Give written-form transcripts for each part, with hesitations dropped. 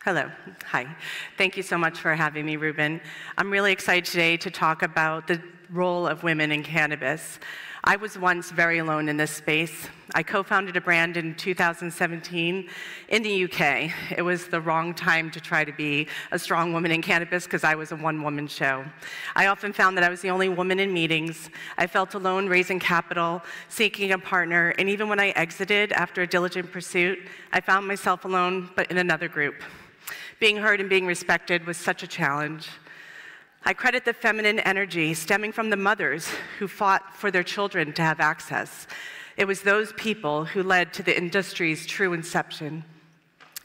Hello. Hi. Thank you so much for having me, Ruben. I'm really excited today to talk about the role of women in cannabis. I was once very alone in this space. I co-founded a brand in 2017 in the UK. It was the wrong time to try to be a strong woman in cannabis because I was a one-woman show. I often found that I was the only woman in meetings. I felt alone raising capital, seeking a partner, and even when I exited after a diligent pursuit, I found myself alone, but in another group. Being heard and being respected was such a challenge. I credit the feminine energy stemming from the mothers who fought for their children to have access. It was those people who led to the industry's true inception.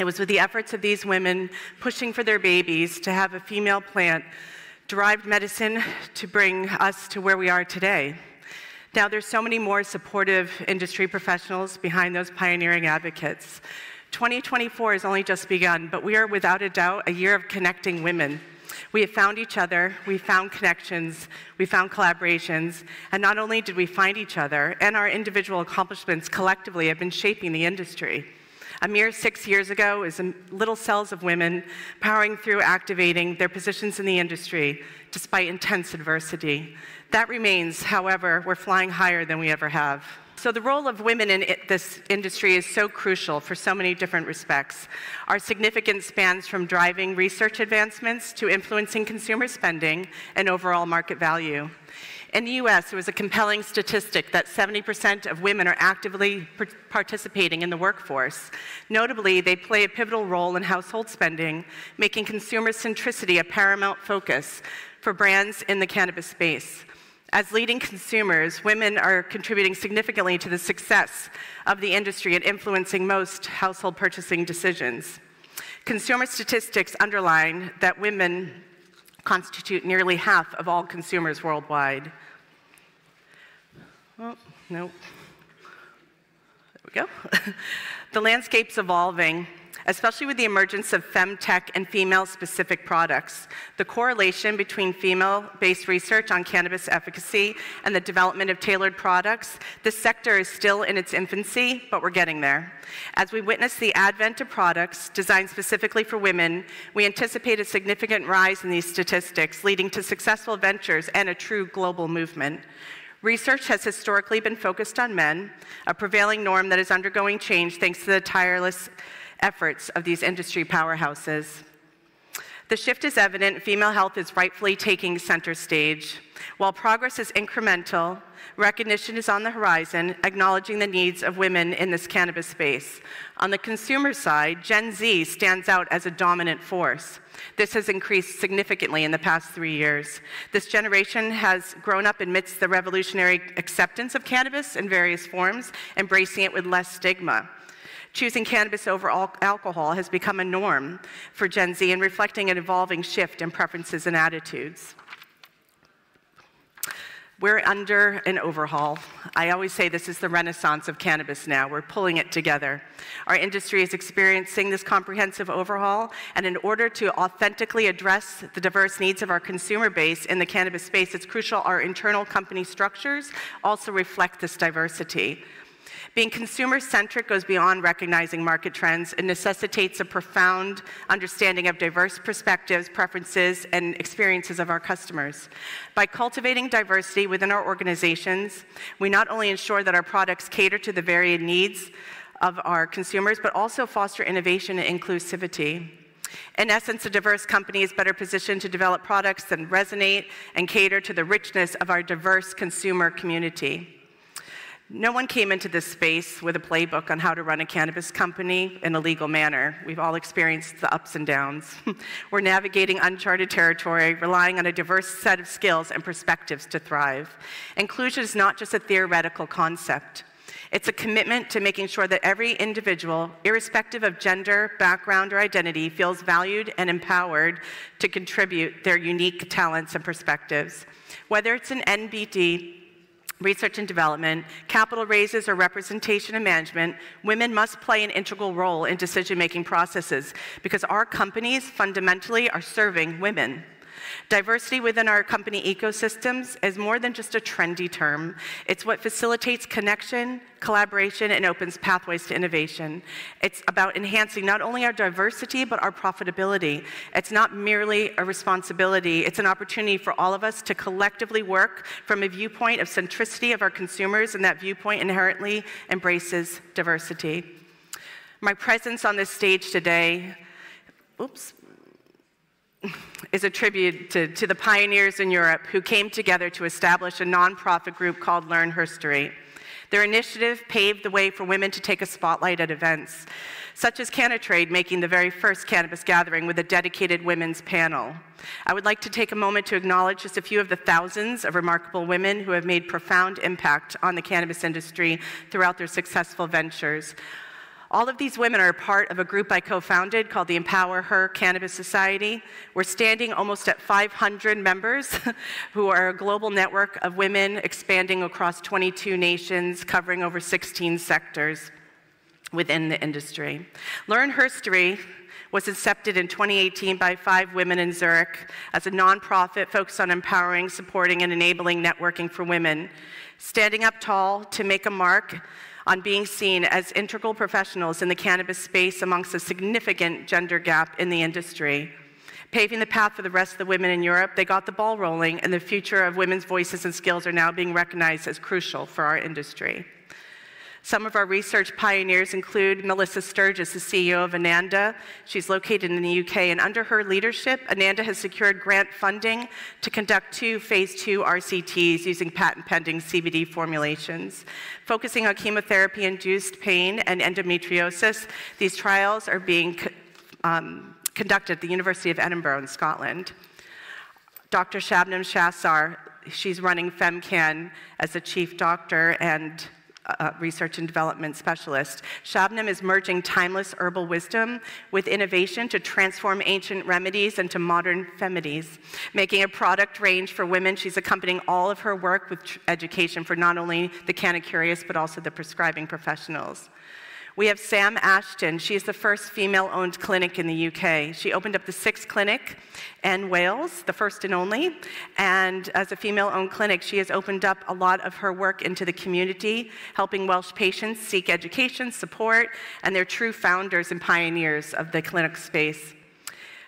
It was with the efforts of these women pushing for their babies to have a female plant-derived medicine to bring us to where we are today. Now, there's so many more supportive industry professionals behind those pioneering advocates. 2024 has only just begun, but we are without a doubt a year of connecting women. We have found each other, we found connections, we found collaborations, and not only did we find each other, and our individual accomplishments collectively have been shaping the industry. A mere 6 years ago, is little cells of women powering through activating their positions in the industry despite intense adversity. That remains, however, we're flying higher than we ever have. So the role of women in this industry is so crucial for so many different respects. Our significance spans from driving research advancements to influencing consumer spending and overall market value. In the US, there was a compelling statistic that 70% of women are actively participating in the workforce. Notably, they play a pivotal role in household spending, making consumer centricity a paramount focus for brands in the cannabis space. As leading consumers, women are contributing significantly to the success of the industry and influencing most household purchasing decisions. Consumer statistics underline that women constitute nearly half of all consumers worldwide. Oh, nope. There we go. The landscape's evolving, especially with the emergence of femtech and female-specific products. The correlation between female-based research on cannabis efficacy and the development of tailored products, this sector is still in its infancy, but we're getting there. As we witness the advent of products designed specifically for women, we anticipate a significant rise in these statistics, leading to successful ventures and a true global movement. Research has historically been focused on men, a prevailing norm that is undergoing change thanks to the tireless efforts of these industry powerhouses. The shift is evident. Female health is rightfully taking center stage. While progress is incremental, recognition is on the horizon, acknowledging the needs of women in this cannabis space. On the consumer side, Gen Z stands out as a dominant force. This has increased significantly in the past 3 years. This generation has grown up amidst the revolutionary acceptance of cannabis in various forms, embracing it with less stigma. Choosing cannabis over alcohol has become a norm for Gen Z and reflecting an evolving shift in preferences and attitudes. We're under an overhaul. I always say this is the renaissance of cannabis now. We're pulling it together. Our industry is experiencing this comprehensive overhaul, and in order to authentically address the diverse needs of our consumer base in the cannabis space, it's crucial our internal company structures also reflect this diversity. Being consumer-centric goes beyond recognizing market trends and necessitates a profound understanding of diverse perspectives, preferences, and experiences of our customers. By cultivating diversity within our organizations, we not only ensure that our products cater to the varied needs of our consumers, but also foster innovation and inclusivity. In essence, a diverse company is better positioned to develop products that resonate and cater to the richness of our diverse consumer community. No one came into this space with a playbook on how to run a cannabis company in a legal manner. We've all experienced the ups and downs. We're navigating uncharted territory, relying on a diverse set of skills and perspectives to thrive. Inclusion is not just a theoretical concept. It's a commitment to making sure that every individual, irrespective of gender, background, or identity, feels valued and empowered to contribute their unique talents and perspectives. Whether it's an NBD, research and development, capital raises, or representation and management, women must play an integral role in decision-making processes because our companies fundamentally are serving women. Diversity within our company ecosystems is more than just a trendy term. It's what facilitates connection, collaboration, and opens pathways to innovation. It's about enhancing not only our diversity, but our profitability. It's not merely a responsibility, it's an opportunity for all of us to collectively work from a viewpoint of centricity of our consumers, and that viewpoint inherently embraces diversity. My presence on this stage today, is a tribute to the pioneers in Europe who came together to establish a nonprofit group called Learn Herstory. Their initiative paved the way for women to take a spotlight at events, such as Canatrade making the very first cannabis gathering with a dedicated women's panel. I would like to take a moment to acknowledge just a few of the thousands of remarkable women who have made profound impact on the cannabis industry throughout their successful ventures. All of these women are a part of a group I co-founded called the Empower Her Cannabis Society. We're standing almost at 500 members who are a global network of women expanding across 22 nations, covering over 16 sectors within the industry. Learn Herstory was incepted in 2018 by 5 women in Zurich as a nonprofit focused on empowering, supporting, and enabling networking for women, standing up tall to make a mark on being seen as integral professionals in the cannabis space amongst a significant gender gap in the industry. Paving the path for the rest of the women in Europe, they got the ball rolling, and the future of women's voices and skills are now being recognized as crucial for our industry. Some of our research pioneers include Melissa Sturgis, the CEO of Ananda. She's located in the UK, and under her leadership, Ananda has secured grant funding to conduct 2 phase 2 RCTs using patent-pending CBD formulations. Focusing on chemotherapy-induced pain and endometriosis, these trials are being conducted at the University of Edinburgh in Scotland. Dr. Shabnam Shassar, she's running FemCan as the chief doctor and research and development specialist. Shabnam is merging timeless herbal wisdom with innovation to transform ancient remedies into modern remedies, making a product range for women. She's accompanying all of her work with education for not only the canna-curious, but also the prescribing professionals. We have Sam Ashton. She is the first female-owned clinic in the UK. She opened up the 6th clinic in Wales, the first and only. And as a female-owned clinic, she has opened up a lot of her work into the community, helping Welsh patients seek education, support, and they're true founders and pioneers of the clinic space.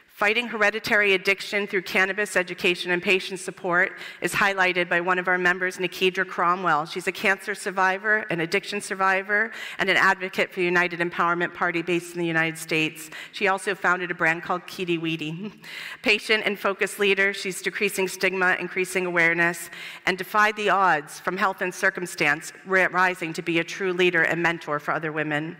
Fighting hereditary addiction through cannabis education and patient support is highlighted by one of our members, Nikidra Cromwell. She's a cancer survivor, an addiction survivor, and an advocate for the United Empowerment Party based in the United States. She also founded a brand called Kitty Weedy. Patient and focused leader, she's decreasing stigma, increasing awareness, and defied the odds from health and circumstance, rising to be a true leader and mentor for other women.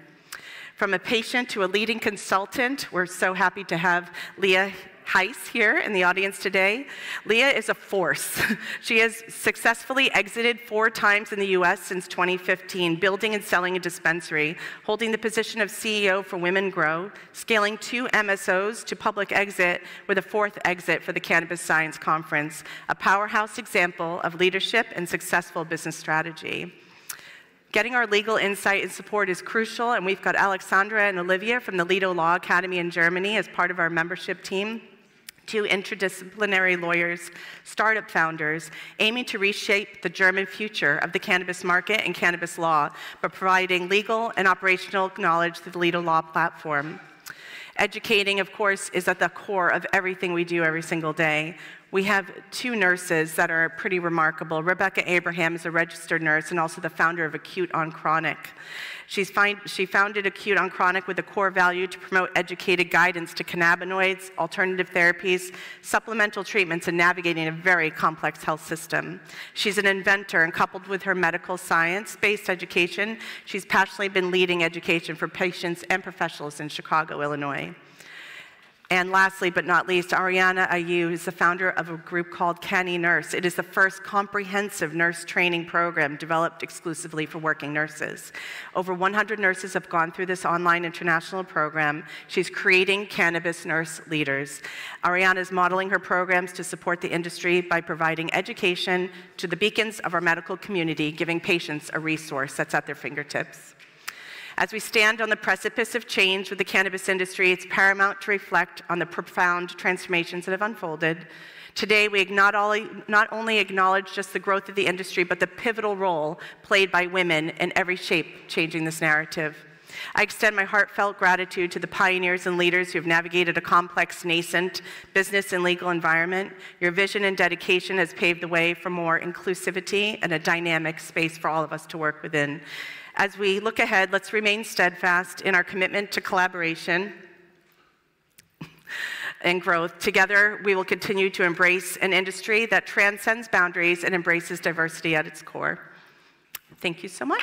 From a patient to a leading consultant, we're so happy to have Leah Heiss here in the audience today. Leah is a force. She has successfully exited 4 times in the US since 2015, building and selling a dispensary, holding the position of CEO for Women Grow, scaling 2 MSOs to public exit with a 4th exit for the Cannabis Science Conference, a powerhouse example of leadership and successful business strategy. Getting our legal insight and support is crucial, and we've got Alexandra and Olivia from the Lido Law Academy in Germany as part of our membership team. 2 interdisciplinary lawyers, startup founders, aiming to reshape the German future of the cannabis market and cannabis law by providing legal and operational knowledge through the Lido Law platform. Educating, of course, is at the core of everything we do every single day. We have 2 nurses that are pretty remarkable. Rebecca Abraham is a registered nurse and also the founder of Acute on Chronic. She founded Acute on Chronic with a core value to promote educated guidance to cannabinoids, alternative therapies, supplemental treatments, and navigating a very complex health system. She's an inventor, and coupled with her medical science-based education, she's passionately been leading education for patients and professionals in Chicago, Illinois. And lastly, but not least, Ariana Ayu is the founder of a group called Canny Nurse. It is the first comprehensive nurse training program developed exclusively for working nurses. Over 100 nurses have gone through this online international program. She's creating cannabis nurse leaders. Ariana is modeling her programs to support the industry by providing education to the beacons of our medical community, giving patients a resource that's at their fingertips. As we stand on the precipice of change with the cannabis industry, it's paramount to reflect on the profound transformations that have unfolded. Today, we not only acknowledge just the growth of the industry, but the pivotal role played by women in every shape changing this narrative. I extend my heartfelt gratitude to the pioneers and leaders who have navigated a complex, nascent business and legal environment. Your vision and dedication has paved the way for more inclusivity and a dynamic space for all of us to work within. As we look ahead, let's remain steadfast in our commitment to collaboration and growth. Together, we will continue to embrace an industry that transcends boundaries and embraces diversity at its core. Thank you so much.